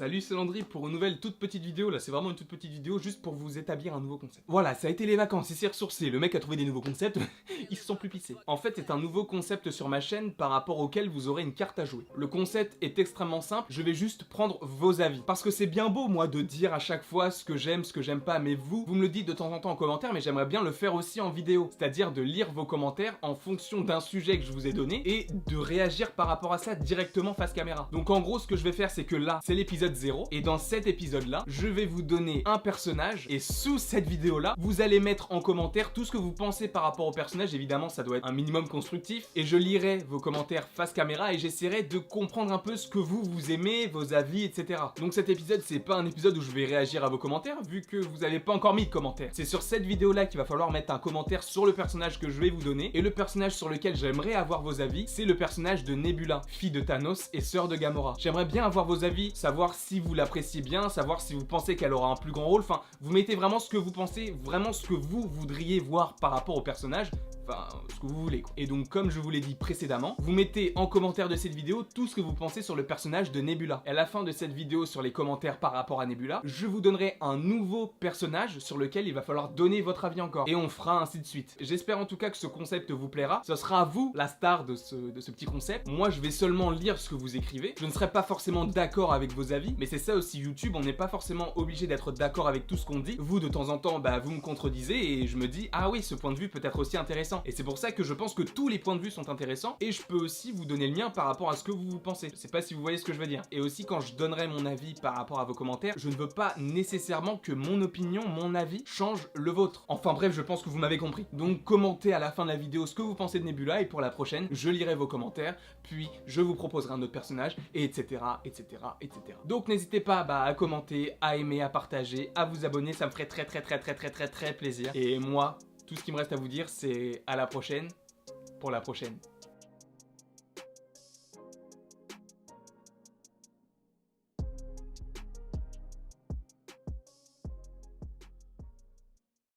Salut, c'est Landry pour une nouvelle toute petite vidéo. Là, c'est vraiment une toute petite vidéo juste pour vous établir un nouveau concept. Voilà, ça a été les vacances, il s'est ressourcé. Le mec a trouvé des nouveaux concepts, ils se sont plus pissés. En fait, c'est un nouveau concept sur ma chaîne par rapport auquel vous aurez une carte à jouer. Le concept est extrêmement simple, je vais juste prendre vos avis. Parce que c'est bien beau, moi, de dire à chaque fois ce que j'aime pas, mais vous me le dites de temps en temps en commentaire, mais j'aimerais bien le faire aussi en vidéo. C'est-à-dire de lire vos commentaires en fonction d'un sujet que je vous ai donné et de réagir par rapport à ça directement face caméra. Donc en gros, ce que je vais faire, c'est que là, c'est l'épisode 0, et dans cet épisode-là, je vais vous donner un personnage, et sous cette vidéo-là, vous allez mettre en commentaire tout ce que vous pensez par rapport au personnage. Évidemment, ça doit être un minimum constructif, et je lirai vos commentaires face caméra, et j'essaierai de comprendre un peu ce que vous aimez, vos avis, etc. Donc cet épisode, c'est pas un épisode où je vais réagir à vos commentaires, vu que vous avez pas encore mis de commentaires. C'est sur cette vidéo-là qu'il va falloir mettre un commentaire sur le personnage que je vais vous donner, et le personnage sur lequel j'aimerais avoir vos avis, c'est le personnage de Nebula, fille de Thanos et sœur de Gamora. J'aimerais bien avoir vos avis, savoir si vous l'appréciez bien, savoir si vous pensez qu'elle aura un plus grand rôle, enfin, vous mettez vraiment ce que vous pensez, vraiment ce que vous voudriez voir par rapport au personnage, enfin, ce que vous voulez quoi. Et donc, comme je vous l'ai dit précédemment, vous mettez en commentaire de cette vidéo tout ce que vous pensez sur le personnage de Nebula. Et à la fin de cette vidéo, sur les commentaires par rapport à Nebula, je vous donnerai un nouveau personnage sur lequel il va falloir donner votre avis encore. Et on fera ainsi de suite. J'espère en tout cas que ce concept vous plaira. Ce sera à vous, la star de ce petit concept. Moi, je vais seulement lire ce que vous écrivez. Je ne serai pas forcément d'accord avec vos avis, mais c'est ça aussi YouTube, on n'est pas forcément obligé d'être d'accord avec tout ce qu'on dit. Vous, de temps en temps, vous me contredisez et je me dis, ah oui, ce point de vue peut être aussi intéressant. Et c'est pour ça que je pense que tous les points de vue sont intéressants et je peux aussi vous donner le mien par rapport à ce que vous pensez. Je sais pas si vous voyez ce que je veux dire. Et aussi, quand je donnerai mon avis par rapport à vos commentaires, je ne veux pas nécessairement que mon opinion, mon avis, change le vôtre. Enfin bref, je pense que vous m'avez compris. Donc commentez à la fin de la vidéo ce que vous pensez de Nebula et pour la prochaine, je lirai vos commentaires, puis je vous proposerai un autre personnage, et etc, etc, etc. Donc n'hésitez pas à commenter, à aimer, à partager, à vous abonner, ça me ferait très plaisir. Et moi, tout ce qui me reste à vous dire, c'est à la prochaine, pour la prochaine.